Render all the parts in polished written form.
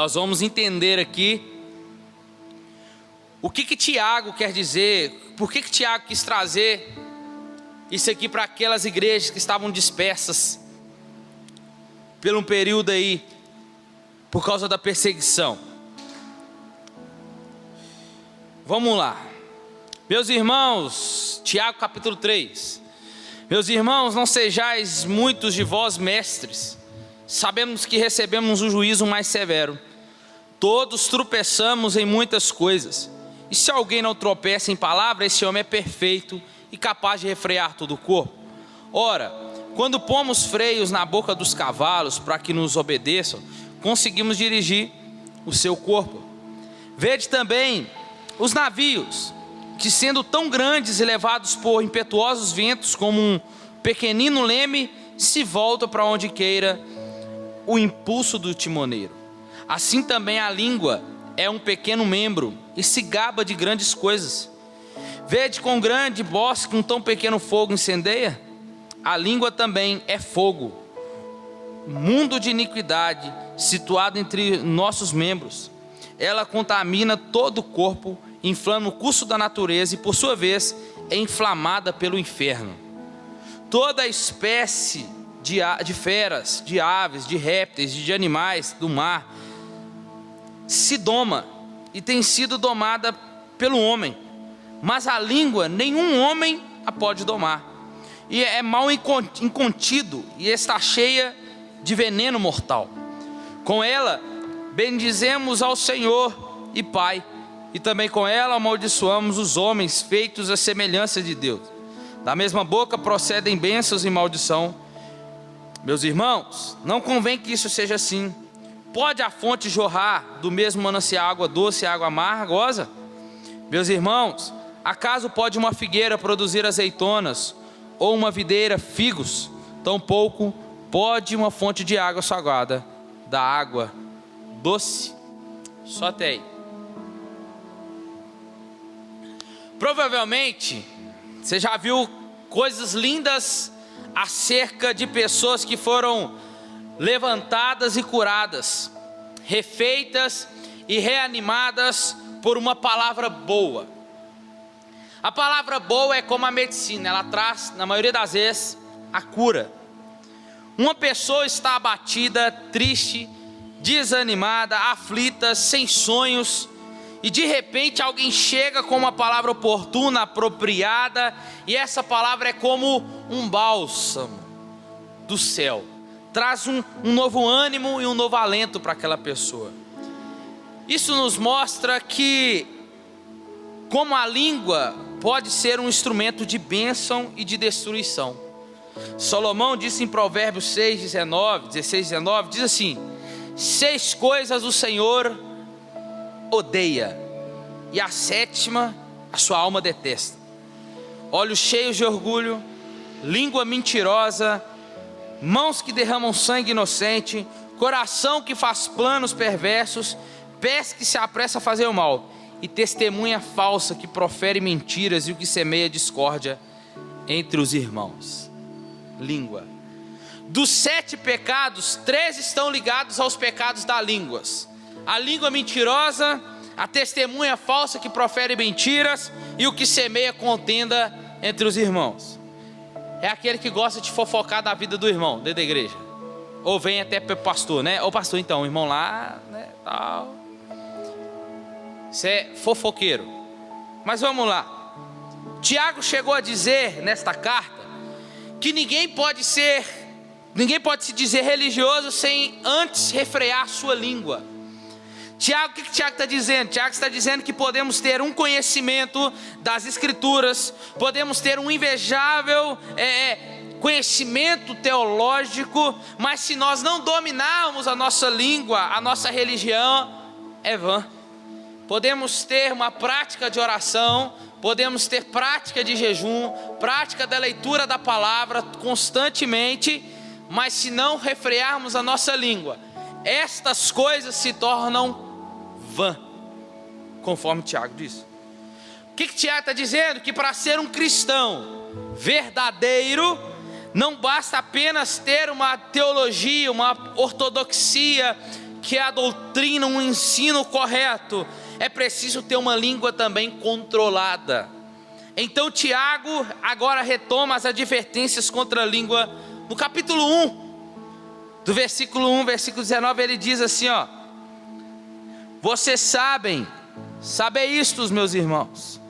nós vamos entender aqui o que Tiago quer dizer, por que Tiago quis trazer isso aqui para aquelas igrejas que estavam dispersas por um período aí, por causa da perseguição. Vamos lá, meus irmãos, Tiago capítulo 3. Meus irmãos, não sejais muitos de vós mestres, sabemos que recebemos um juízo mais severo. Todos tropeçamos em muitas coisas, e se alguém não tropeça em palavra, esse homem é perfeito e capaz de refrear todo o corpo. Ora, quando pomos freios na boca dos cavalos para que nos obedeçam, conseguimos dirigir o seu corpo. Vede também os navios, que sendo tão grandes e levados por impetuosos ventos como um pequenino leme, se volta para onde queira o impulso do timoneiro. Assim também a língua é um pequeno membro e se gaba de grandes coisas. Vede com grande bosque um tão pequeno fogo incendeia? A língua também é fogo, mundo de iniquidade situado entre nossos membros. Ela contamina todo o corpo, inflama o curso da natureza e por sua vez é inflamada pelo inferno. Toda espécie de feras, de aves, de répteis, de animais do mar se doma e tem sido domada pelo homem, mas a língua nenhum homem a pode domar, e é mal incontido e está cheia de veneno mortal. Com ela bendizemos ao Senhor e Pai, e também com ela amaldiçoamos os homens feitos à semelhança de Deus. Da mesma boca procedem bênçãos e maldição. Meus irmãos, não convém que isso seja assim. Pode a fonte jorrar do mesmo manancial água doce e água amargosa? Meus irmãos, acaso pode uma figueira produzir azeitonas, ou uma videira figos? Tampouco pode uma fonte de água salgada da água doce. Só até aí. Provavelmente você já viu coisas lindas acerca de pessoas que foram levantadas e curadas, refeitas e reanimadas por uma palavra boa. A palavra boa é como a medicina, ela traz, na maioria das vezes, a cura. Uma pessoa está abatida, triste, desanimada, aflita, sem sonhos, e de repente alguém chega com uma palavra oportuna, apropriada, e essa palavra é como um bálsamo do céu, traz um novo ânimo e um novo alento para aquela pessoa. Isso nos mostra que como a língua pode ser um instrumento de bênção e de destruição. Salomão disse em Provérbios 16, 19, diz assim: 6 coisas o Senhor odeia, e a 7ª a sua alma detesta: olhos cheios de orgulho, língua mentirosa, mãos que derramam sangue inocente, coração que faz planos perversos, pés que se apressa a fazer o mal, e testemunha falsa que profere mentiras e o que semeia discórdia entre os irmãos. Língua. Dos 7 pecados, 3 estão ligados aos pecados da língua: a língua mentirosa, a testemunha falsa que profere mentiras e o que semeia contenda entre os irmãos. É aquele que gosta de fofocar da vida do irmão dentro da igreja, ou vem até para o pastor, né? Ô pastor, então, o irmão lá, né, tal. Você é fofoqueiro. Mas vamos lá. Tiago chegou a dizer nesta carta que ninguém pode se dizer religioso sem antes refrear sua língua. Tiago, o que Tiago está dizendo? Tiago está dizendo que podemos ter um conhecimento das Escrituras, podemos ter um invejável conhecimento teológico, mas se nós não dominarmos a nossa língua, a nossa religião é vã. Podemos ter uma prática de oração, podemos ter prática de jejum, prática da leitura da palavra constantemente, mas se não refrearmos a nossa língua, estas coisas se tornam vã, conforme Tiago diz. O que Tiago está dizendo? Que para ser um cristão verdadeiro, não basta apenas ter uma teologia, uma ortodoxia que é a doutrina, um ensino correto, é preciso ter uma língua também controlada. Então Tiago agora retoma as advertências contra a língua. No capítulo 1, do versículo 1, versículo 19, ele diz assim, ó: vocês sabei isto, meus irmãos,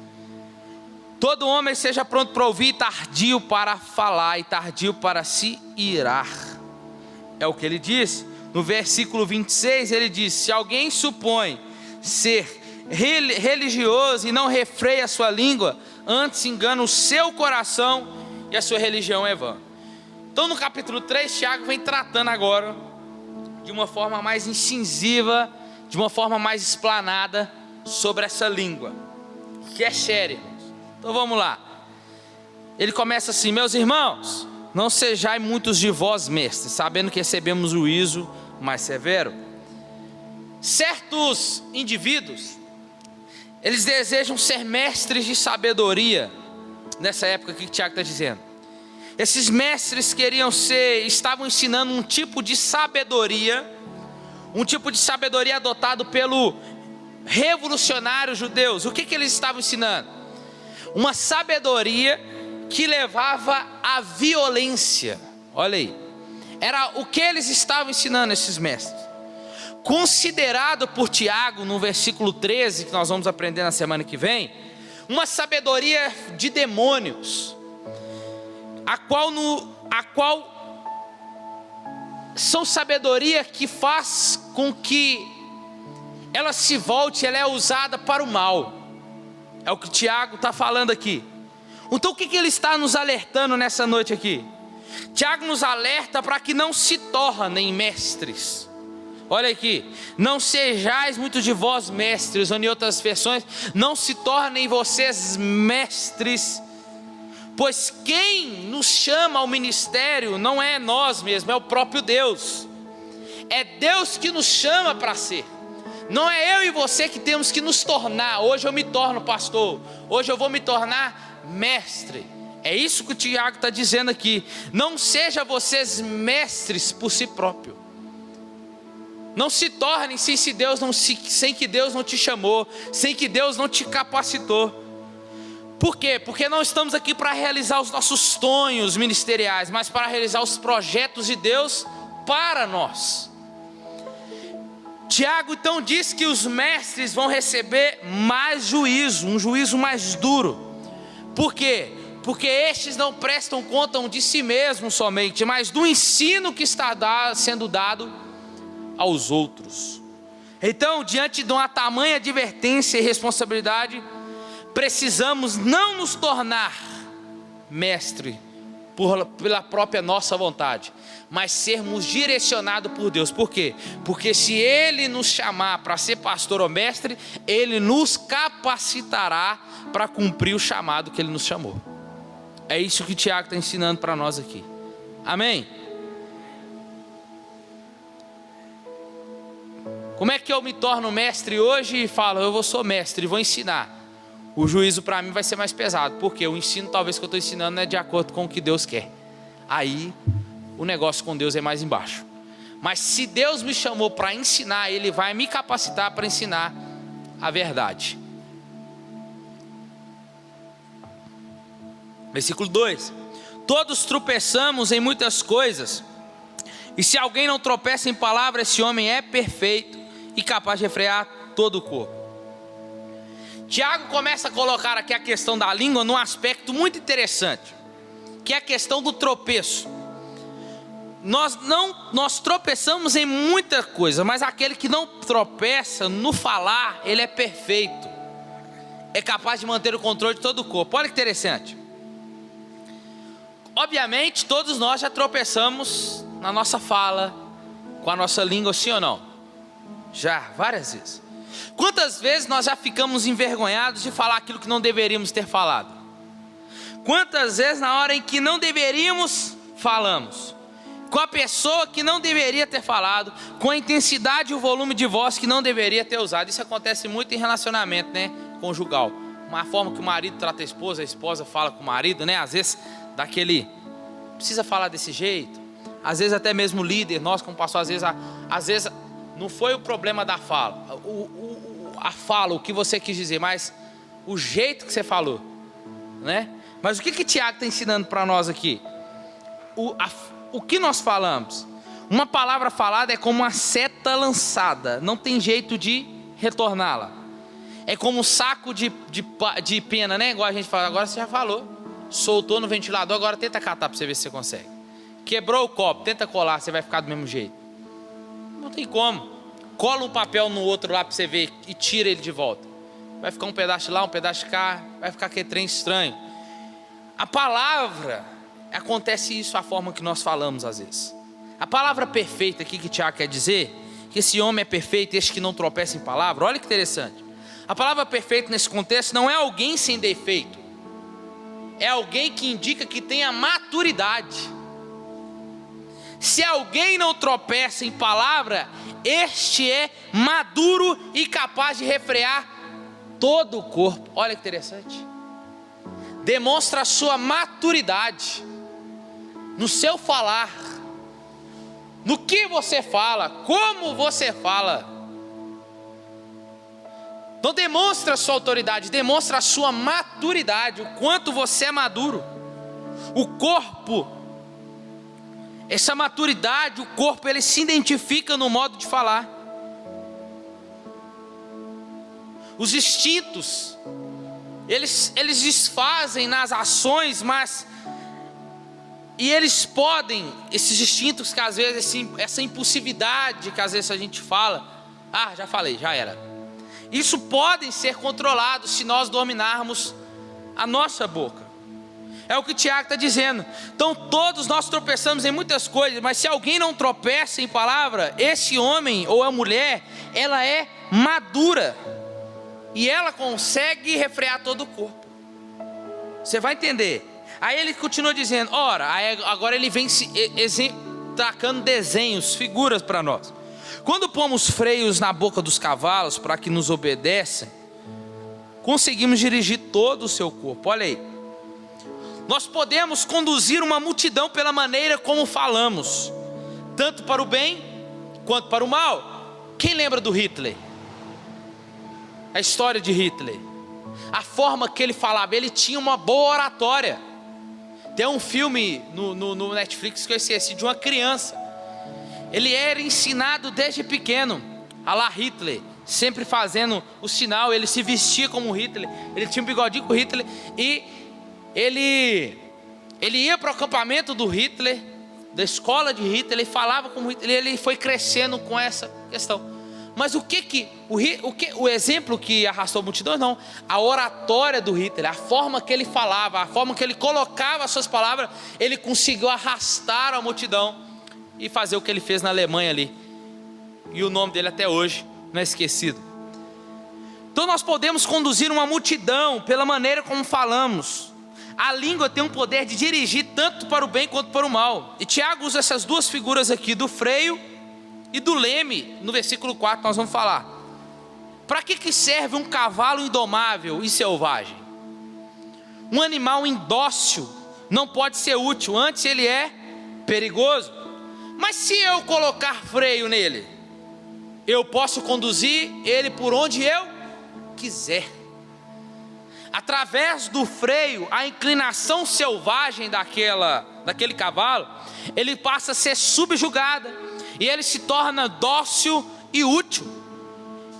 todo homem seja pronto para ouvir, tardio para falar e tardio para se irar. É o que ele diz. No versículo 26 ele diz: se alguém supõe ser religioso e não refreia a sua língua, antes engana o seu coração e a sua religião é vã. Então no capítulo 3, Tiago vem tratando agora de uma forma mais incisiva, de uma forma mais explanada sobre essa língua, que é séria, irmãos. Então vamos lá. Ele começa assim: meus irmãos, não sejais muitos de vós mestres, sabendo que recebemos o juízo mais severo. Certos indivíduos, eles desejam ser mestres de sabedoria. Nessa época que Tiago está dizendo, esses mestres estavam ensinando um tipo de sabedoria adotado pelo revolucionário judeus. O que eles estavam ensinando? Uma sabedoria que levava à violência. Olha aí, era o que eles estavam ensinando, esses mestres. Considerado por Tiago no versículo 13, que nós vamos aprender na semana que vem, uma sabedoria de demônios, a qual são sabedoria que faz com que ela se volte, ela é usada para o mal. É o que Tiago está falando aqui. Então o que ele está nos alertando nessa noite aqui? Tiago nos alerta para que não se tornem mestres. Olha aqui: não sejais muitos de vós mestres, ou em outras versões, não se tornem vocês mestres, pois quem nos chama ao ministério não é nós mesmos, é o próprio Deus. É Deus que nos chama para ser. Não é eu e você que temos que nos tornar. Hoje eu me torno pastor, hoje eu vou me tornar mestre. É isso que o Tiago está dizendo aqui. Não seja vocês mestres por si próprio. Não se tornem sem que Deus não te chamou, sem que Deus não te capacitou. Por quê? Porque não estamos aqui para realizar os nossos sonhos ministeriais, mas para realizar os projetos de Deus para nós. Tiago então diz que os mestres vão receber mais juízo, um juízo mais duro. Por quê? Porque estes não prestam conta de si mesmos somente, mas do ensino que está sendo dado aos outros. Então, diante de uma tamanha advertência e responsabilidade, precisamos não nos tornar mestre pela própria nossa vontade, mas sermos direcionados por Deus. Por quê? Porque se Ele nos chamar para ser pastor ou mestre, Ele nos capacitará para cumprir o chamado que Ele nos chamou. É isso que o Tiago está ensinando para nós aqui. Amém? Como é que eu me torno mestre hoje e falo: eu sou mestre e vou ensinar? O juízo para mim vai ser mais pesado, porque o ensino talvez que eu estou ensinando não é de acordo com o que Deus quer. Aí o negócio com Deus é mais embaixo. Mas se Deus me chamou para ensinar, Ele vai me capacitar para ensinar a verdade. Versículo 2: todos tropeçamos em muitas coisas, e se alguém não tropeça em palavra, esse homem é perfeito e capaz de refrear todo o corpo. Tiago começa a colocar aqui a questão da língua num aspecto muito interessante, que é a questão do tropeço. Nós tropeçamos em muita coisa, mas aquele que não tropeça no falar, ele é perfeito, é capaz de manter o controle de todo o corpo. Olha que interessante. Obviamente todos nós já tropeçamos na nossa fala, com a nossa língua, sim ou não? Já, várias vezes. Quantas vezes nós já ficamos envergonhados de falar aquilo que não deveríamos ter falado? Quantas vezes na hora em que não deveríamos, falamos? Com a pessoa que não deveria ter falado, com a intensidade e o volume de voz que não deveria ter usado. Isso acontece muito em relacionamento, né, conjugal. Uma forma que o marido trata a esposa fala com o marido, né? Às vezes daquele, precisa falar desse jeito. Às vezes até mesmo o líder, nós como pastor, às vezes não foi o problema da fala, a fala, o que você quis dizer, mas o jeito que você falou, né? Mas o que Tiago está ensinando para nós aqui? O que nós falamos? Uma palavra falada é como uma seta lançada, não tem jeito de retorná-la. É como um saco de pena, né? Igual a gente fala, agora você já falou. Soltou no ventilador, agora tenta catar para você ver se você consegue. Quebrou o copo, tenta colar, você vai ficar do mesmo jeito. Não tem como. Cola um papel no outro lá para você ver e tira ele de volta. Vai ficar um pedaço lá, um pedaço de cá, vai ficar aquele trem estranho. A palavra, acontece isso a forma que nós falamos às vezes. A palavra perfeita aqui que Tiago quer dizer, que esse homem é perfeito, este que não tropeça em palavra. Olha que interessante. A palavra perfeita nesse contexto não é alguém sem defeito. É alguém que indica que tem a maturidade. Se alguém não tropeça em palavra, este é maduro e capaz de refrear todo o corpo. Olha que interessante. Demonstra a sua maturidade no seu falar, no que você fala, como você fala. Não demonstra a sua autoridade, demonstra a sua maturidade, o quanto você é maduro. O corpo, essa maturidade, o corpo, ele se identifica no modo de falar. Os instintos, eles desfazem nas ações, e eles podem, esses instintos que às vezes, essa impulsividade que às vezes a gente fala, já falei, já era. Isso podem ser controlados se nós dominarmos a nossa boca. É o que o Tiago está dizendo. Então todos nós tropeçamos em muitas coisas, mas se alguém não tropeça em palavra, esse homem ou a mulher, ela é madura. E ela consegue refrear todo o corpo. Você vai entender. Aí ele continua dizendo, agora ele vem tacando desenhos, figuras para nós. Quando pomos freios na boca dos cavalos para que nos obedeçam, conseguimos dirigir todo o seu corpo. Olha aí. Nós podemos conduzir uma multidão pela maneira como falamos, tanto para o bem quanto para o mal. Quem lembra do Hitler? A história de Hitler. A forma que ele falava, ele tinha uma boa oratória. Tem um filme no Netflix que eu esqueci, de uma criança. Ele era ensinado desde pequeno a lá Hitler, sempre fazendo o sinal. Ele se vestia como Hitler, ele tinha um bigodinho com Hitler, e ele ia para o acampamento do Hitler, da escola de Hitler, ele falava como Hitler, ele foi crescendo com essa questão. Mas o exemplo que arrastou a multidão, não, a oratória do Hitler, a forma que ele falava, a forma que ele colocava as suas palavras, ele conseguiu arrastar a multidão e fazer o que ele fez na Alemanha ali. E o nome dele até hoje não é esquecido. Então nós podemos conduzir uma multidão pela maneira como falamos. A língua tem um poder de dirigir tanto para o bem quanto para o mal. E Tiago usa essas duas figuras aqui, do freio e do leme. No versículo 4 nós vamos falar. Para que serve um cavalo indomável e selvagem? Um animal indócil não pode ser útil, antes ele é perigoso. Mas se eu colocar freio nele, eu posso conduzir ele por onde eu quiser. Através do freio, a inclinação selvagem daquele cavalo, ele passa a ser subjugada, e ele se torna dócil e útil.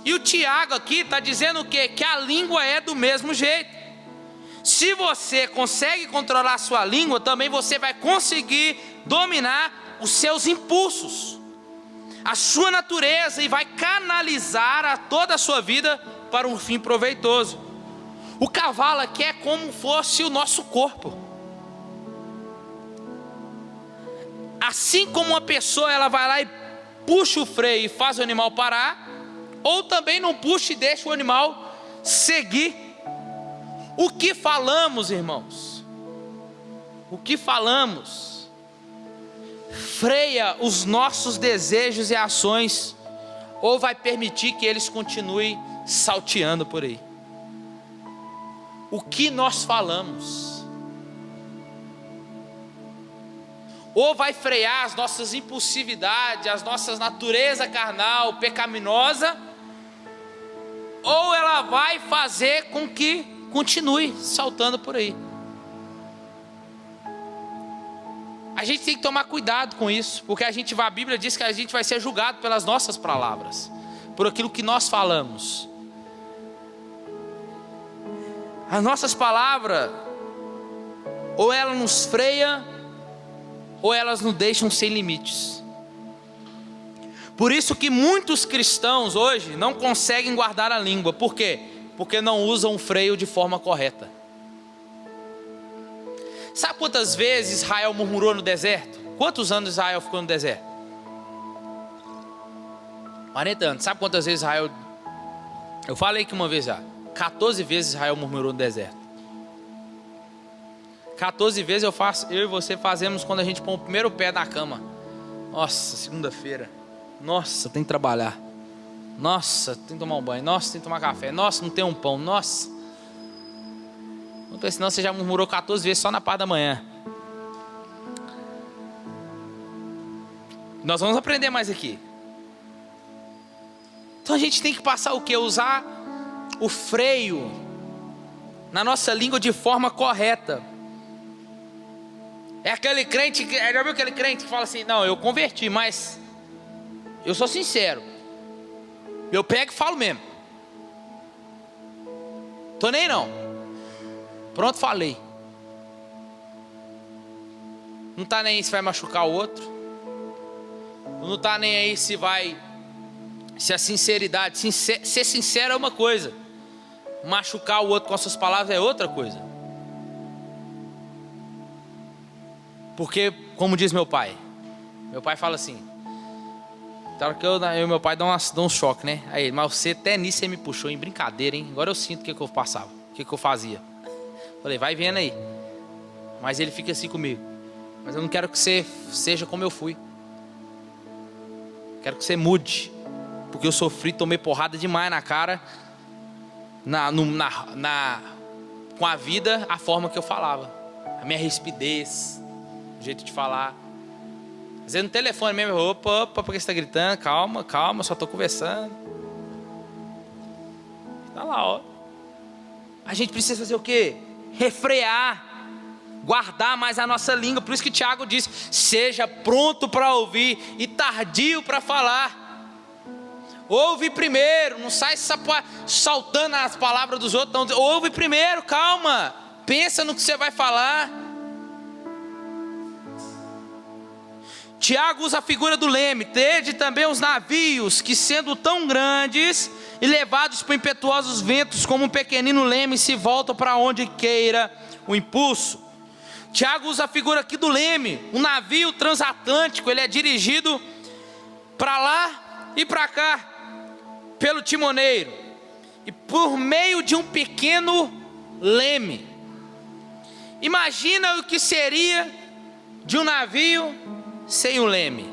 E o Tiago aqui está dizendo o quê? Que a língua é do mesmo jeito. Se você consegue controlar a sua língua, também você vai conseguir dominar os seus impulsos, a sua natureza, e vai canalizar toda a sua vida para um fim proveitoso. O cavalo aqui é como fosse o nosso corpo. Assim como uma pessoa, ela vai lá e puxa o freio e faz o animal parar, ou também não puxa e deixa o animal seguir. O que falamos, irmãos? O que falamos freia os nossos desejos e ações, ou vai permitir que eles continuem salteando por aí. O que nós falamos, ou vai frear as nossas impulsividades, as nossas natureza carnal, pecaminosa, ou ela vai fazer com que continue saltando por aí. A gente tem que tomar cuidado com isso, porque a Bíblia diz que a gente vai ser julgado pelas nossas palavras, por aquilo que nós falamos. As nossas palavras, ou ela nos freia, ou elas nos deixam sem limites. Por isso que muitos cristãos hoje não conseguem guardar a língua. Por quê? Porque não usam o freio de forma correta. Sabe quantas vezes Israel murmurou no deserto? Quantos anos Israel ficou no deserto? 40 anos. Sabe quantas vezes Israel... Eu falei que uma vez já. 14 vezes Israel murmurou no deserto. 14 vezes eu e você fazemos quando a gente põe o primeiro pé na cama. Nossa, segunda-feira. Nossa, tem que trabalhar. Nossa, tem que tomar um banho. Nossa, tem que tomar café. Nossa, não tem um pão. Nossa. Senão você já murmurou 14 vezes só na parte da manhã. Nós vamos aprender mais aqui. Então a gente tem que passar o quê? Usar o freio na nossa língua de forma correta. É aquele crente, já viu aquele crente que fala assim: não, eu converti, mas eu sou sincero, eu pego e falo mesmo, tô nem não, pronto, falei. Não tá nem aí se vai machucar o outro, não tá nem aí se a sinceridade, ser sincero é uma coisa, machucar o outro com as suas palavras é outra coisa. Porque, como diz meu pai fala assim, claro que eu e meu pai dão um choque, né? Aí, mas você até nisso você me puxou em brincadeira, hein? Agora eu sinto o que eu passava, o que eu fazia. Falei, vai vendo aí. Mas ele fica assim comigo: mas eu não quero que você seja como eu fui. Quero que você mude, porque eu sofri, tomei porrada demais na cara, com a vida, a forma que eu falava, a minha rispidez, o jeito de falar. Às vezes no telefone mesmo, opa, porque você está gritando? Calma, só estou conversando. Está lá, ó. A gente precisa fazer o quê? Refrear, guardar mais a nossa língua. Por isso que Tiago diz: seja pronto para ouvir e tardio para falar. Ouve primeiro, não sai saltando as palavras dos outros, não. Ouve primeiro, calma, pensa no que você vai falar. Tiago usa a figura do leme. Tede também os navios, que sendo tão grandes e levados por impetuosos ventos, como um pequenino leme, se voltam para onde queira o impulso. Tiago usa a figura aqui do leme. Um navio transatlântico, ele é dirigido para lá e para cá pelo timoneiro, e por meio de um pequeno leme. Imagina o que seria de um navio sem o leme.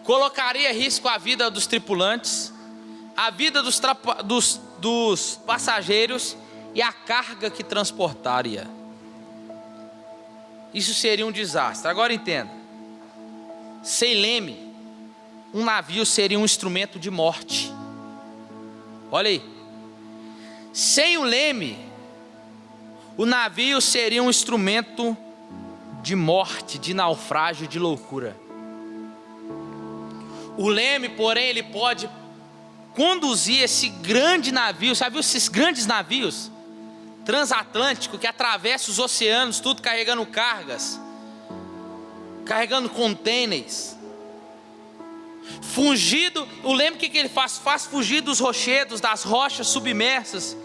Colocaria em risco a vida dos tripulantes, a vida dos passageiros e a carga que transportaria. Isso seria um desastre. Agora entenda: sem leme, um navio seria um instrumento de morte. Olha aí. Sem o leme, o navio seria um instrumento de morte, de naufrágio, de loucura. O leme, porém, ele pode conduzir esse grande navio. Sabe esses grandes navios transatlânticos que atravessam os oceanos, tudo carregando cargas, carregando contêineres? Fungido, o leme, o que ele faz? Faz fugir dos rochedos, das rochas submersas,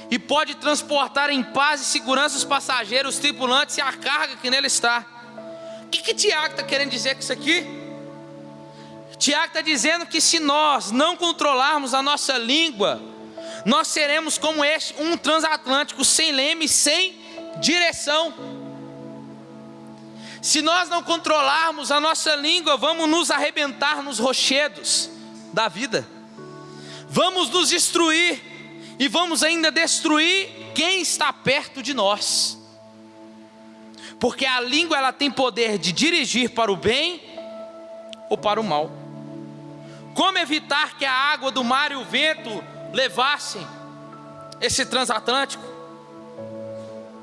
e pode transportar em paz e segurança os passageiros, os tripulantes e a carga que nele está. O que Tiago está querendo dizer com isso aqui? Tiago está dizendo que se nós não controlarmos a nossa língua, nós seremos como um transatlântico sem leme, sem direção. Se nós não controlarmos a nossa língua, vamos nos arrebentar nos rochedos da vida, vamos nos destruir, e vamos ainda destruir quem está perto de nós. porque a língua ela tem poder de dirigir para o bem ou para o mal. Como evitar que a água do mar e o vento levassem esse transatlântico?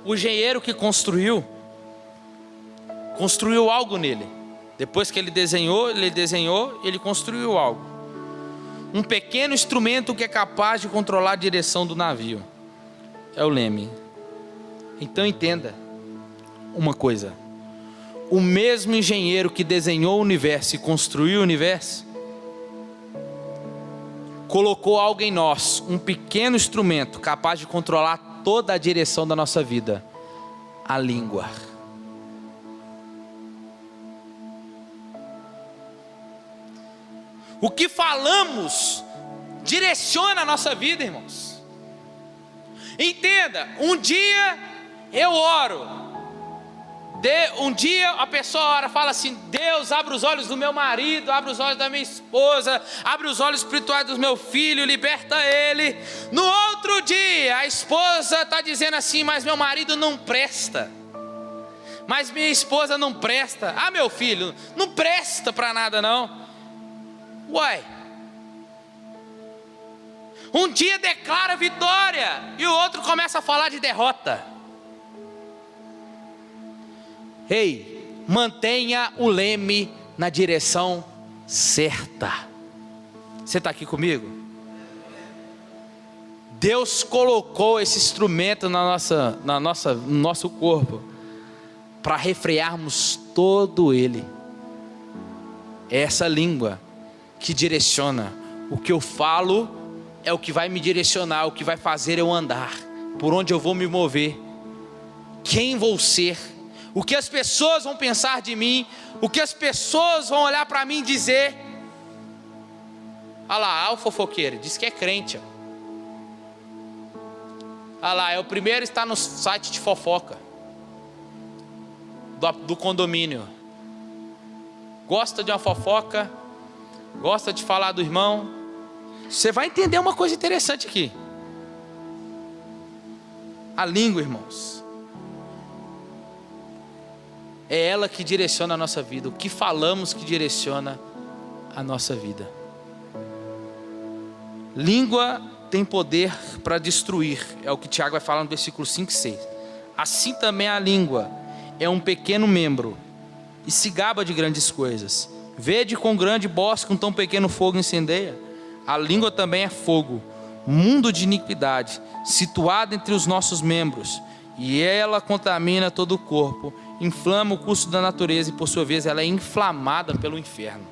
O engenheiro que construiu algo nele. Depois que ele desenhou, ele construiu algo. Um pequeno instrumento que é capaz de controlar a direção do navio. É o leme. Então entenda uma coisa. O mesmo engenheiro que desenhou o universo e construiu o universo, colocou algo em nós, um pequeno instrumento capaz de controlar toda a direção da nossa vida: a língua. O que falamos direciona a nossa vida, irmãos. Entenda, um dia eu oro. Um dia a pessoa ora, fala assim: Deus, abre os olhos do meu marido, abre os olhos da minha esposa, abre os olhos espirituais do meu filho, liberta ele. No outro dia a esposa está dizendo assim: mas meu marido não presta, mas minha esposa não presta. Ah, meu filho, não presta para nada não. Uai, um dia declara vitória e o outro começa a falar de derrota. Ei, mantenha o leme na direção certa. Você está aqui comigo? Deus colocou esse instrumento no nosso corpo para refrearmos todo ele. É essa língua que direciona. O que eu falo é o que vai me direcionar, o que vai fazer eu andar, por onde eu vou me mover, quem vou ser, o que as pessoas vão pensar de mim, o que as pessoas vão olhar para mim e dizer. Olha lá, o fofoqueiro, diz que é crente. Olha lá, é o primeiro a estar no site de fofoca do condomínio. Gosta de uma fofoca, gosta de falar do irmão. Você vai entender uma coisa interessante aqui. A língua, irmãos, é ela que direciona a nossa vida. O que falamos que direciona a nossa vida. Língua tem poder para destruir. É o que Tiago vai falar no versículo 5 e 6. Assim também a língua é um pequeno membro e se gaba de grandes coisas. Vede quão grande bosque um tão pequeno fogo incendeia. A língua também é fogo, mundo de iniquidade, situado entre os nossos membros, e ela contamina todo o corpo, inflama o curso da natureza e por sua vez ela é inflamada pelo inferno.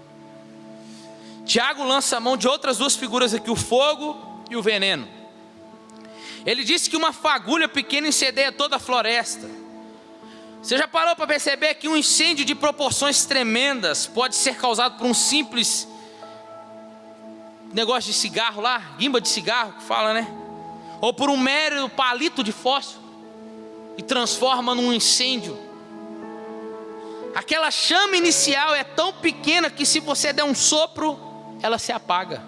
Tiago lança a mão de outras duas figuras aqui, o fogo e o veneno. Ele disse que uma fagulha pequena incendeia toda a floresta. Você já parou para perceber que um incêndio de proporções tremendas pode ser causado por um simples negócio de cigarro lá, guimba de cigarro que fala, né? Ou por um mero palito de fósforo e transforma num incêndio. Aquela chama inicial é tão pequena que se você der um sopro, ela se apaga.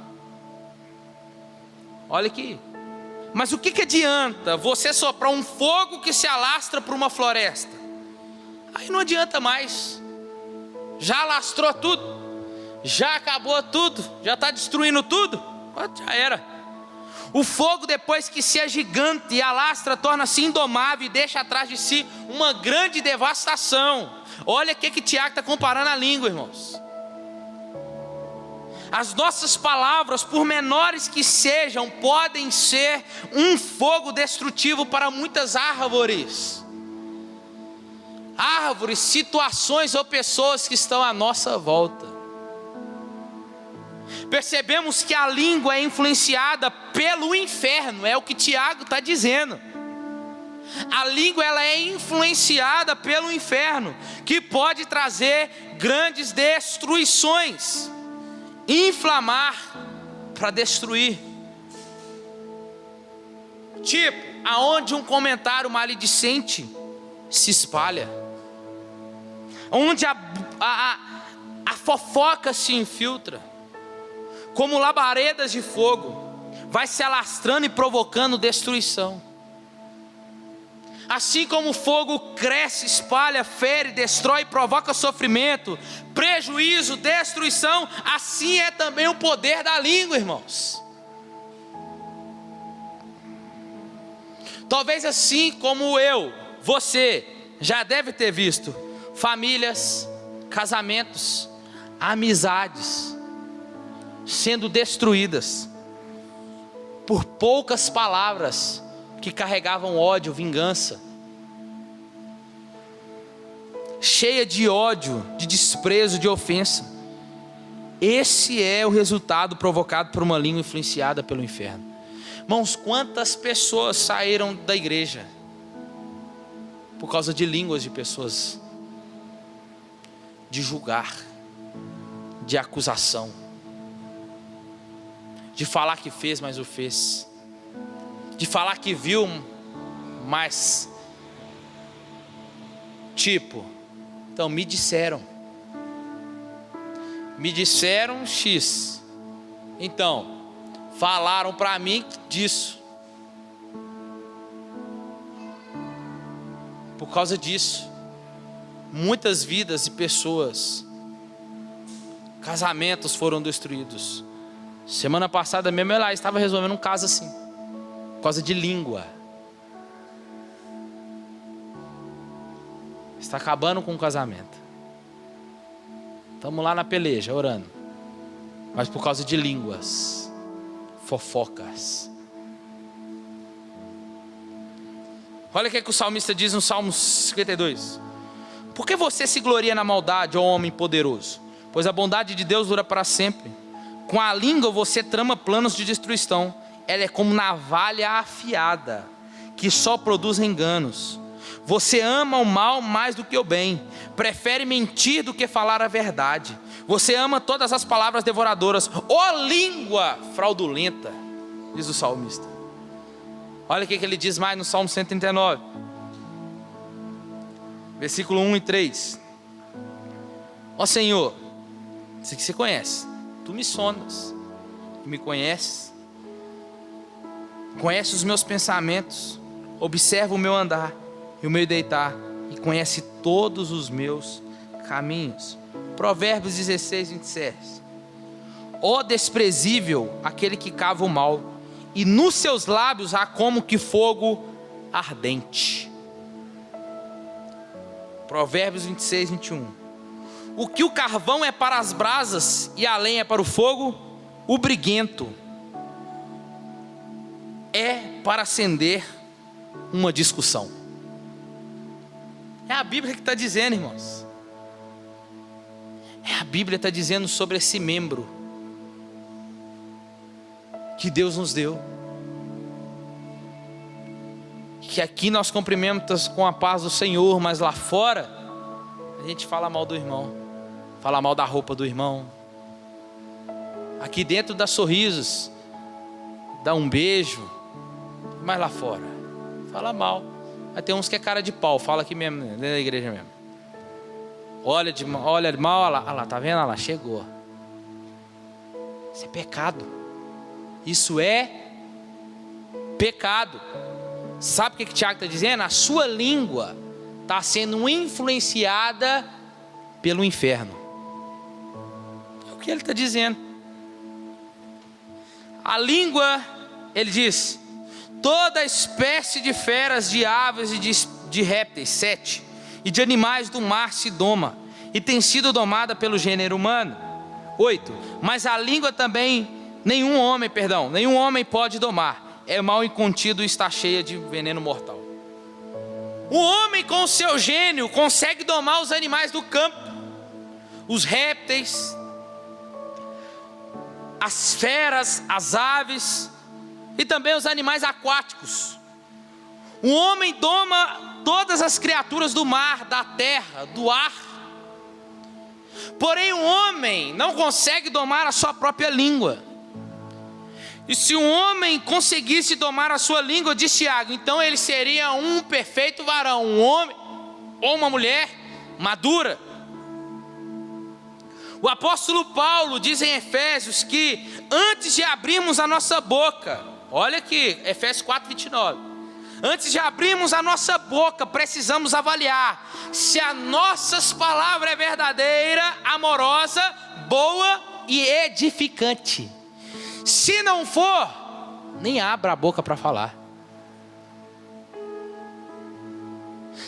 Olha aqui. Mas o que adianta você soprar um fogo que se alastra por uma floresta? Aí não adianta mais. Já alastrou tudo. Já acabou tudo, já está destruindo tudo, já era. O fogo, depois que se agiganta e alastra, torna-se indomável e deixa atrás de si uma grande devastação. Olha o que Tiago está comparando a língua, irmãos. As nossas palavras, por menores que sejam, podem ser um fogo destrutivo para muitas árvores. Árvores, situações ou pessoas que estão à nossa volta. Percebemos que a língua é influenciada pelo inferno, é o que Tiago está dizendo. A língua ela é influenciada pelo inferno, que pode trazer grandes destruições, inflamar para destruir. Tipo, aonde um comentário maledicente se espalha, onde a fofoca se infiltra, como labaredas de fogo, vai se alastrando e provocando destruição. Assim como o fogo cresce, espalha, fere, destrói, provoca sofrimento, prejuízo, destruição, assim é também o poder da língua, irmãos. Talvez assim como você já deve ter visto famílias, casamentos, amizades sendo destruídas por poucas palavras que carregavam ódio, vingança, cheia de ódio, de desprezo, de ofensa. Esse é o resultado provocado por uma língua influenciada pelo inferno. Irmãos, quantas pessoas saíram da igreja por causa de línguas de pessoas, de julgar, de acusação, de falar que fez, mas o fez, de falar que viu, mas então me disseram X, então falaram para mim disso. Por causa disso, muitas vidas e pessoas, casamentos foram destruídos. Semana passada mesmo ela estava resolvendo um caso assim, por causa de língua. Está acabando com o casamento. Estamos lá na peleja, orando, mas por causa de línguas, fofocas. Olha o que o salmista diz no Salmo 52. Por que você se gloria na maldade, ó homem poderoso? Pois a bondade de Deus dura para sempre. Com a língua você trama planos de destruição. Ela é como navalha afiada, que só produz enganos. Você ama o mal mais do que o bem, prefere mentir do que falar a verdade. Você ama todas as palavras devoradoras. Ó língua fraudulenta, diz o salmista. Olha o que ele diz mais no Salmo 139, versículo 1 e 3. Ó Senhor, isso que você conhece, Tu me sondas e me conheces. Conhece os meus pensamentos, observa o meu andar e o meu deitar, e conhece todos os meus caminhos. Provérbios 16, 27. Ó desprezível aquele que cava o mal, e nos seus lábios há como que fogo ardente. Provérbios 26, 21. O que o carvão é para as brasas e a lenha é para o fogo, o briguento é para acender uma discussão. É a Bíblia que está dizendo, irmãos. É a Bíblia que está dizendo sobre esse membro que Deus nos deu, que aqui nós cumprimentamos com a paz do Senhor, mas lá fora a gente fala mal do irmão, fala mal da roupa do irmão. Aqui dentro dá sorrisos, dá um beijo, mas lá fora fala mal. Aí tem uns que é cara de pau, fala aqui mesmo, dentro da igreja mesmo. Olha de mal, olha lá, tá vendo? Olha lá, chegou. Isso é pecado. Isso é pecado. Sabe o que Tiago está dizendo? A sua língua está sendo influenciada pelo inferno. É o que ele está dizendo. A língua, ele diz, toda espécie de feras, de aves e de répteis, 7, e de animais do mar se doma, e tem sido domada pelo gênero humano. 8, mas a língua também nenhum homem pode domar, é mal incontido e está cheia de veneno mortal. O homem com o seu gênio consegue domar os animais do campo, os répteis, as feras, as aves e também os animais aquáticos. O homem doma todas as criaturas do mar, da terra, do ar. Porém o homem não consegue domar a sua própria língua. E se um homem conseguisse domar a sua língua, diz Tiago, então ele seria um perfeito varão, um homem ou uma mulher madura. O apóstolo Paulo diz em Efésios que antes de abrirmos a nossa boca, olha aqui, Efésios 4, 29, Antes de abrirmos a nossa boca, precisamos avaliar se as nossas palavras é verdadeira, amorosa, boa e edificante. Se não for, nem abra a boca para falar.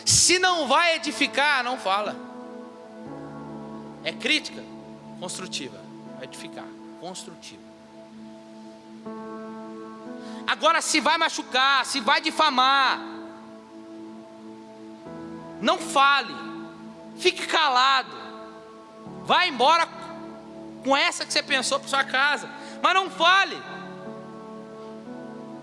Se não vai edificar, não fala. É crítica construtiva, edificar, construtiva. Agora, se vai machucar, se vai difamar, não fale, fique calado, vá embora com essa que você pensou para sua casa, mas não fale.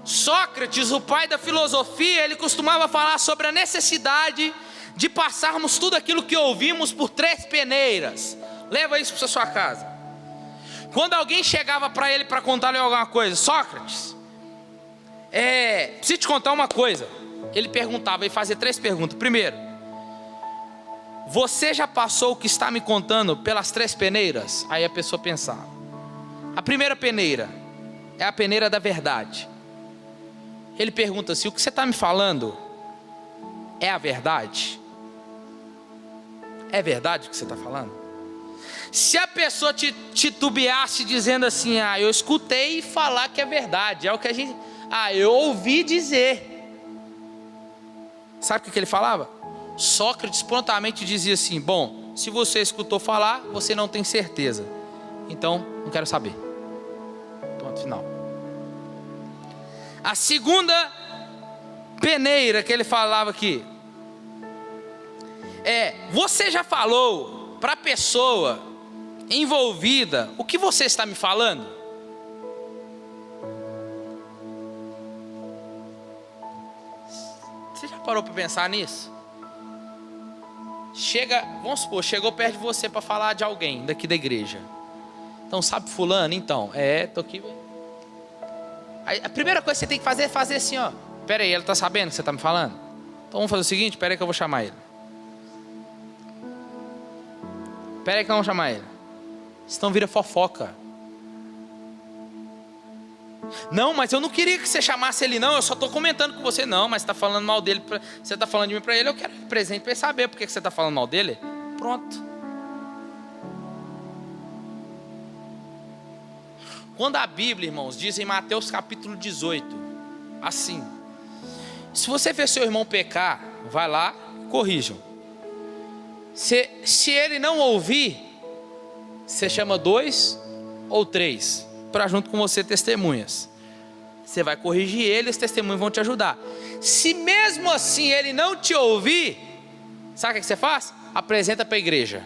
Sócrates, o pai da filosofia, ele costumava falar sobre a necessidade de passarmos tudo aquilo que ouvimos por 3 peneiras. Leva isso para sua casa. Quando alguém chegava para ele para contar-lhe alguma coisa, Sócrates, preciso te contar uma coisa. Ele perguntava, ele fazia 3 perguntas. Primeiro, você já passou o que está me contando pelas 3 peneiras? Aí a pessoa pensava. A primeira peneira é a peneira da verdade. Ele pergunta assim: o que você está me falando é a verdade? É verdade o que você está falando? Se a pessoa te titubeasse dizendo assim: eu escutei falar que é verdade, é o que a gente... eu ouvi dizer. Sabe o que ele falava? Sócrates prontamente dizia assim: bom, se você escutou falar, você não tem certeza, então não quero saber. Ponto final. A segunda peneira que ele falava aqui você já falou para a pessoa envolvida o que você está me falando? Você já parou para pensar nisso? Vamos supor, chegou perto de você para falar de alguém daqui da igreja. Então, sabe fulano? Então, tô aqui. Aí, a primeira coisa que você tem que fazer é fazer assim, ó. Pera aí, ele está sabendo o que você está me falando? Então vamos fazer o seguinte, pera aí que eu vou chamar ele. Pera aí que nós vamos chamar ele. Senão vira fofoca. Não, mas eu não queria que você chamasse ele não, eu só estou comentando com você. Não, mas você está falando mal dele, você está falando de mim para ele, eu quero presente para ele saber por que você está falando mal dele. Pronto. Quando a Bíblia, irmãos, diz em Mateus capítulo 18, assim: se você vê seu irmão pecar, vai lá, corrijam. Se ele não ouvir, você chama 2 ou 3 para junto com você testemunhas. Você vai corrigir ele, os testemunhos vão te ajudar. Se mesmo assim ele não te ouvir, sabe o que você faz? Apresenta para a igreja.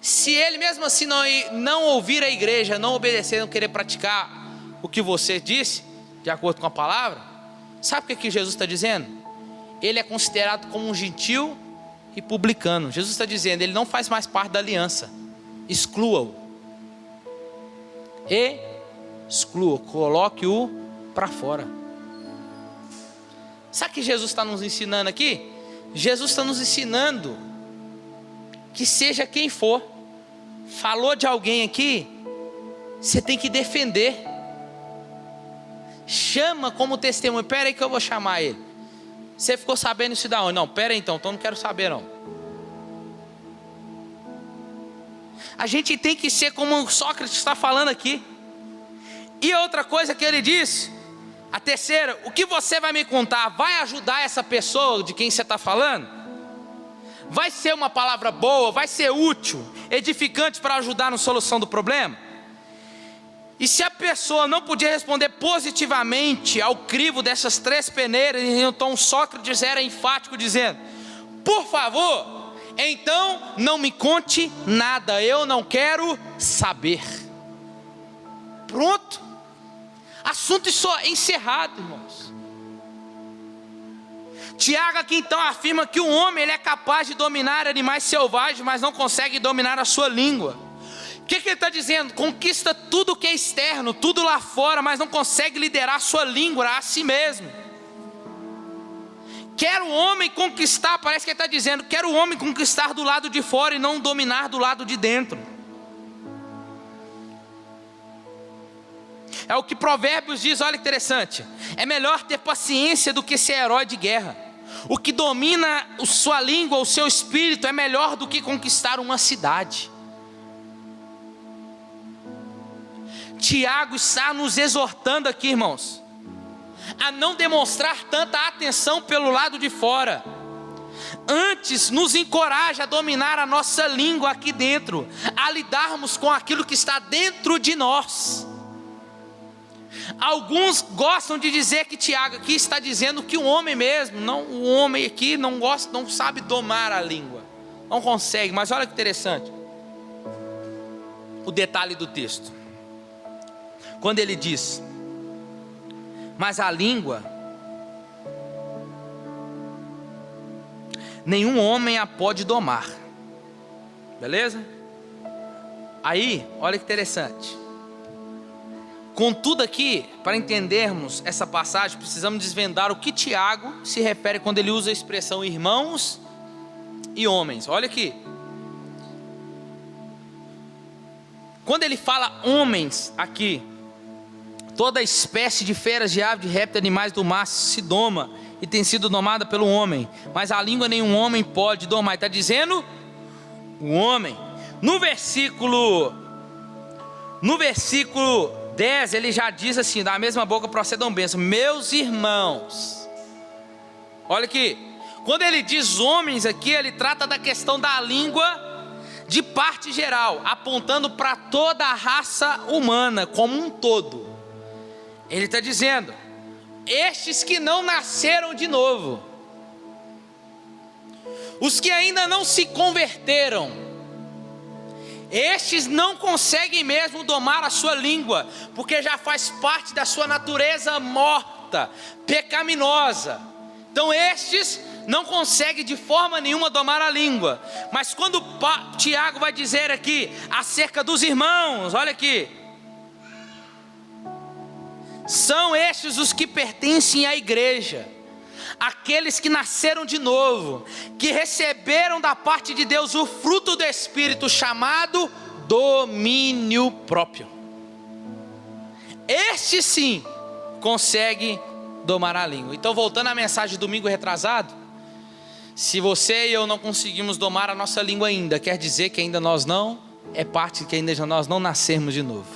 Se ele mesmo assim não ouvir a igreja, não obedecer, não querer praticar o que você disse, de acordo com a palavra, sabe o que Jesus está dizendo? Ele é considerado como um gentil e publicano. Jesus está dizendo, ele não faz mais parte da aliança. Exclua-o. Exclua-o, coloque-o para fora. Sabe o que Jesus está nos ensinando aqui? Jesus está nos ensinando que seja quem for, falou de alguém aqui, você tem que defender. Chama como testemunho. Pera aí que eu vou chamar ele. Você ficou sabendo isso da onde? Não, pera aí então não quero saber não. A gente tem que ser como o Sócrates está falando aqui. E outra coisa que ele diz, a terceira: o que você vai me contar vai ajudar essa pessoa de quem você está falando? Vai ser uma palavra boa, vai ser útil, edificante para ajudar na solução do problema? E se a pessoa não podia responder positivamente ao crivo dessas 3 peneiras, então Sócrates era enfático dizendo: por favor, então não me conte nada, eu não quero saber. Pronto, assunto só encerrado, irmãos. Tiago aqui então afirma que o homem ele é capaz de dominar animais selvagens, mas não consegue dominar a sua língua. O que ele está dizendo? Conquista tudo que é externo, tudo lá fora, mas não consegue liderar a sua língua a si mesmo. Quer o homem conquistar, parece que ele está dizendo, quer o homem conquistar do lado de fora e não dominar do lado de dentro. É o que Provérbios diz, olha que interessante. É melhor ter paciência do que ser herói de guerra. O que domina a sua língua, o seu espírito, é melhor do que conquistar uma cidade. Tiago está nos exortando aqui, irmãos, a não demonstrar tanta atenção pelo lado de fora. Antes, nos encoraja a dominar a nossa língua aqui dentro, a lidarmos com aquilo que está dentro de nós. Alguns gostam de dizer que Tiago aqui está dizendo que o homem mesmo, não, o homem aqui não gosta, não sabe domar a língua, não consegue. Mas olha que interessante, o detalhe do texto, quando ele diz: mas a língua, nenhum homem a pode domar. Beleza? Aí, olha que interessante. Contudo aqui, para entendermos essa passagem, precisamos desvendar o que Tiago se refere quando ele usa a expressão irmãos e homens. Olha aqui. Quando ele fala homens aqui, toda espécie de feras, de aves, de répteis, animais do mar se doma e tem sido domada pelo homem, mas a língua nenhum homem pode domar. Está dizendo o homem. No versículo 10, ele já diz assim: da mesma boca procedam bênçãos, meus irmãos. Olha aqui, quando ele diz homens aqui, ele trata da questão da língua de parte geral, apontando para toda a raça humana como um todo. Ele está dizendo: estes que não nasceram de novo, os que ainda não se converteram, estes não conseguem mesmo domar a sua língua, porque já faz parte da sua natureza morta, pecaminosa. Então estes não conseguem de forma nenhuma domar a língua. Mas quando Tiago vai dizer aqui acerca dos irmãos, olha aqui, são estes os que pertencem à igreja, aqueles que nasceram de novo, que receberam da parte de Deus o fruto do Espírito, chamado domínio próprio. Este sim consegue domar a língua. Então, voltando à mensagem de domingo retrasado, se você e eu não conseguimos domar a nossa língua ainda, quer dizer que ainda nós não, é parte que ainda nós não nascermos de novo.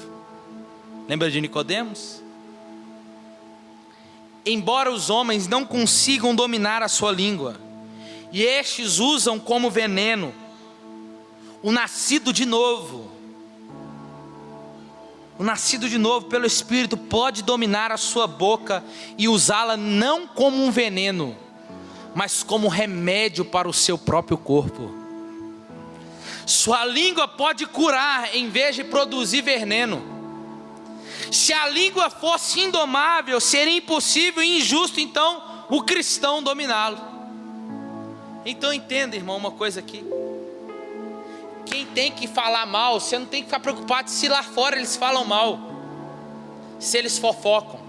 Lembra de Nicodemos? Embora os homens não consigam dominar a sua língua, e estes usam como veneno, o nascido de novo pelo Espírito pode dominar a sua boca e usá-la não como um veneno, mas como remédio para o seu próprio corpo. Sua língua pode curar em vez de produzir veneno. Se a língua fosse indomável, seria impossível e injusto então o cristão dominá-lo. Então entenda, irmão, uma coisa aqui: quem tem que falar mal, você não tem que ficar preocupado se lá fora eles falam mal, se eles fofocam,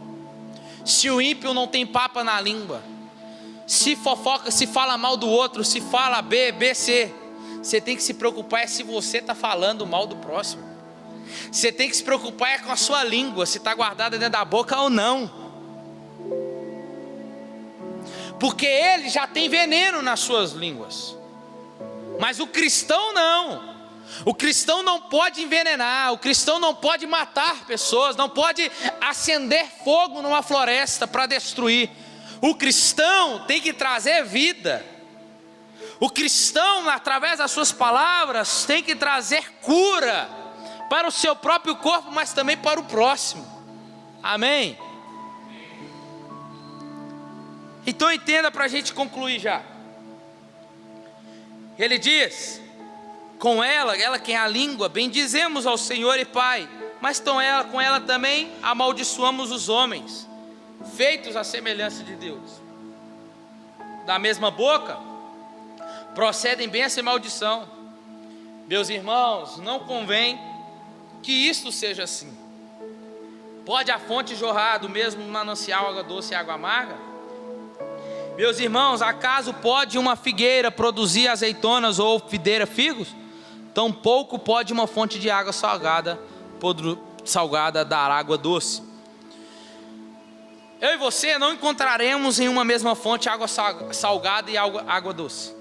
se o ímpio não tem papa na língua, se fofoca, se fala mal do outro, se fala B, C. Você tem que se preocupar é se você está falando mal do próximo. Você tem que se preocupar é com a sua língua, se está guardada dentro da boca ou não, porque ele já tem veneno nas suas línguas. Mas o cristão não. O cristão não pode envenenar, o cristão não pode matar pessoas, não pode acender fogo numa floresta para destruir. O cristão tem que trazer vida. O cristão, através das suas palavras, tem que trazer cura para o seu próprio corpo, mas também para o próximo. Amém? Então entenda, para a gente concluir já. Ele diz: com ela que é a língua, bendizemos ao Senhor e Pai, mas com ela também amaldiçoamos os homens, feitos à semelhança de Deus. Da mesma boca procedem bênção e maldição. Meus irmãos, não convém que isto seja assim. Pode a fonte jorrar do mesmo manancial água doce e água amarga? Meus irmãos, acaso pode uma figueira produzir azeitonas ou videira figos? Tampouco pode uma fonte de água salgada dar água doce. eu e você não encontraremos em uma mesma fonte água salgada e água doce.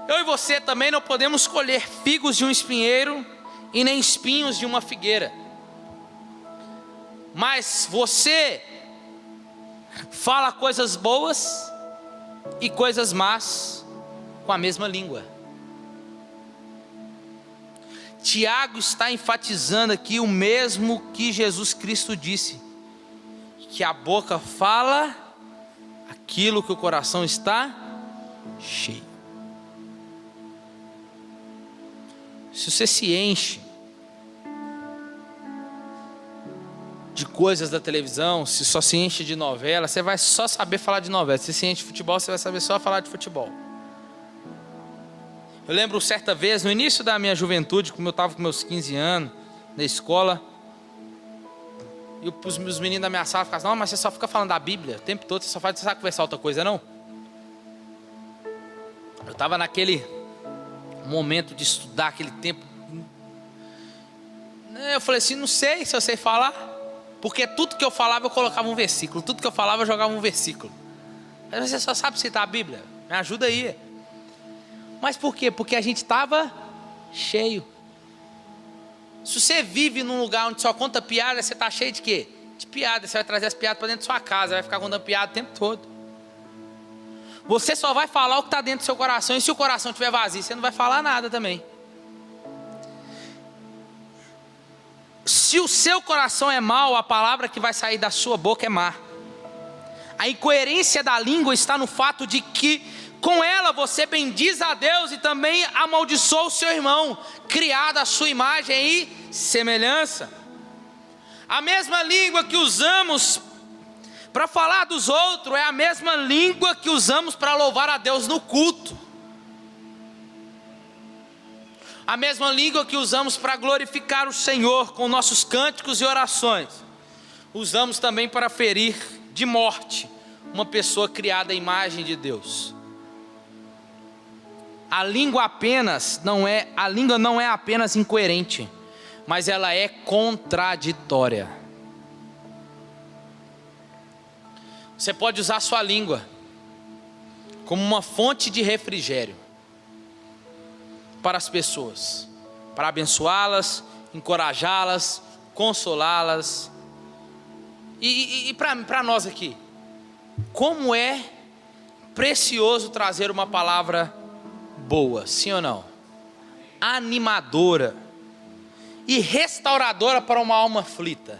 Eu e você também não podemos colher figos de um espinheiro e nem espinhos de uma figueira. Mas você fala coisas boas e coisas más com a mesma língua. Tiago está enfatizando aqui o mesmo que Jesus Cristo disse, que a boca fala aquilo que o coração está cheio. Se você se enche de coisas da televisão, se só se enche de novela, você vai só saber falar de novela. Se se enche de futebol, você vai saber só falar de futebol. Eu lembro certa vez, no início da minha juventude, como eu estava com meus 15 anos, na escola, e os meus meninos da minha sala ficavam, não, mas você só fica falando da Bíblia o tempo todo, você só faz, você sabe conversar outra coisa, não? Eu estava naquele momento de estudar, aquele tempo. Eu falei assim, não sei se eu sei falar, porque tudo que eu falava eu colocava um versículo, tudo que eu falava eu jogava um versículo. Mas você só sabe citar a Bíblia, me ajuda aí. Mas por quê? Porque a gente estava cheio. Se você vive num lugar onde só conta piada, você está cheio de quê? De piada. Você vai trazer as piadas para dentro da sua casa, vai ficar contando piada o tempo todo. Você só vai falar o que está dentro do seu coração, e se o coração estiver vazio, você não vai falar nada também. Se o seu coração é mau, a palavra que vai sair da sua boca é má. A incoerência da língua está no fato de que com ela você bendiz a Deus e também amaldiçoa o seu irmão, criado à sua imagem e semelhança. A mesma língua que usamos para falar dos outros é a mesma língua que usamos para louvar a Deus no culto. A mesma língua que usamos para glorificar o Senhor com nossos cânticos e orações, usamos também para ferir de morte uma pessoa criada à imagem de Deus. A língua não é apenas incoerente, mas ela é contraditória. Você pode usar a sua língua como uma fonte de refrigério para as pessoas, para abençoá-las, encorajá-las, consolá-las. E para nós aqui, como é precioso trazer uma palavra boa, sim ou não? Animadora e restauradora para uma alma aflita.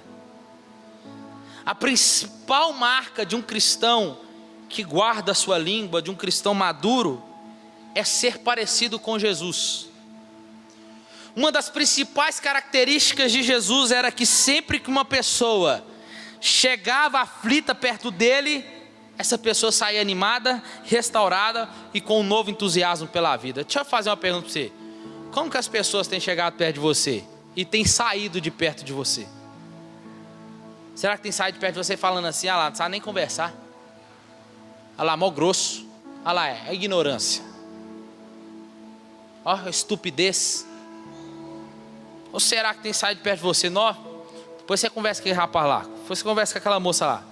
A principal marca de um cristão que guarda a sua língua, de um cristão maduro, é ser parecido com Jesus. Uma das principais características de Jesus era que sempre que uma pessoa chegava aflita perto dele, essa pessoa saía animada, restaurada e com um novo entusiasmo pela vida. Deixa eu fazer uma pergunta para você. Como que as pessoas têm chegado perto de você e têm saído de perto de você? Será que tem saído de perto de você falando assim, ah lá, não sabe nem conversar? Ah lá, mó grosso. Ah lá, é ignorância. Ó, estupidez. Ou será que tem saído de perto de você? Não? Depois você conversa com aquele rapaz lá, depois você conversa com aquela moça lá.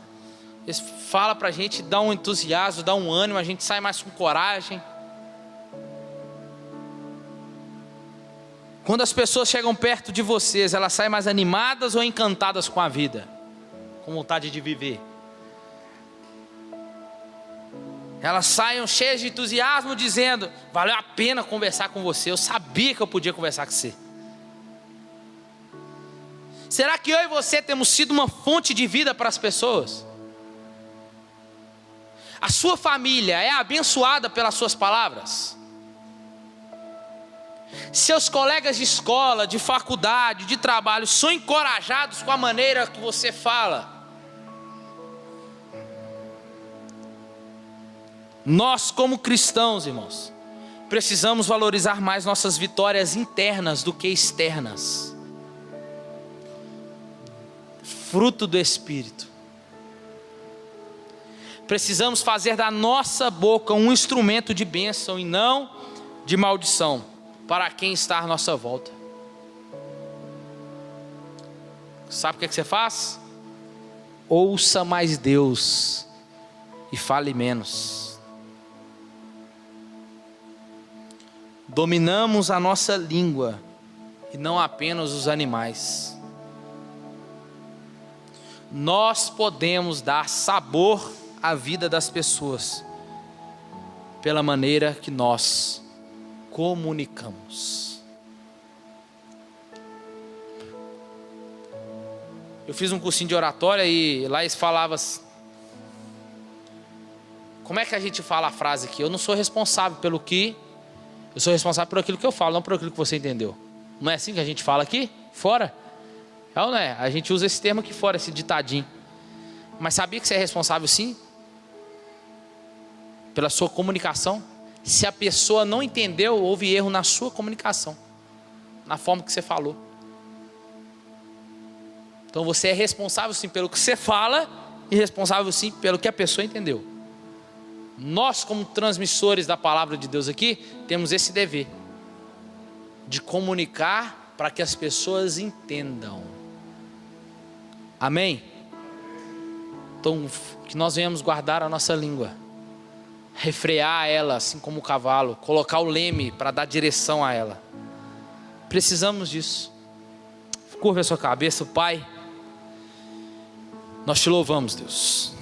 Eles falam pra gente, dá um entusiasmo, dá um ânimo, a gente sai mais com coragem. Quando as pessoas chegam perto de vocês, elas saem mais animadas ou encantadas com a vida? Com vontade de viver? Elas saem cheias de entusiasmo dizendo, valeu a pena conversar com você, eu sabia que eu podia conversar com você. Será que eu e você temos sido uma fonte de vida para as pessoas? A sua família é abençoada pelas suas palavras? Seus colegas de escola, de faculdade, de trabalho são encorajados com a maneira que você fala? Nós, como cristãos, irmãos, precisamos valorizar mais nossas vitórias internas do que externas. Fruto do Espírito. Precisamos fazer da nossa boca um instrumento de bênção e não de maldição para quem está à nossa volta. Sabe o que você faz? ouça mais Deus e fale menos. Dominamos a nossa língua e não apenas os animais. Nós podemos dar sabor à vida das pessoas pela maneira que nós comunicamos. Eu fiz um cursinho de oratória e lá eles falavam assim, como é que a gente fala a frase aqui? Eu não sou responsável pelo que, eu sou responsável por aquilo que eu falo, não por aquilo que você entendeu. Não é assim que a gente fala aqui? Fora? É ou não é? A gente usa esse termo aqui fora, esse ditadinho. Mas sabia que você é responsável sim? Pela sua comunicação. Se a pessoa não entendeu, houve erro na sua comunicação, na forma que você falou. Então você é responsável sim pelo que você fala e responsável sim pelo que a pessoa entendeu. Nós, como transmissores da palavra de Deus aqui, temos esse dever de comunicar para que as pessoas entendam. Amém? Então, que nós venhamos guardar a nossa língua, refrear ela, assim como o cavalo, colocar o leme para dar direção a ela. Precisamos disso. Curva a sua cabeça, Pai. Nós te louvamos, Deus.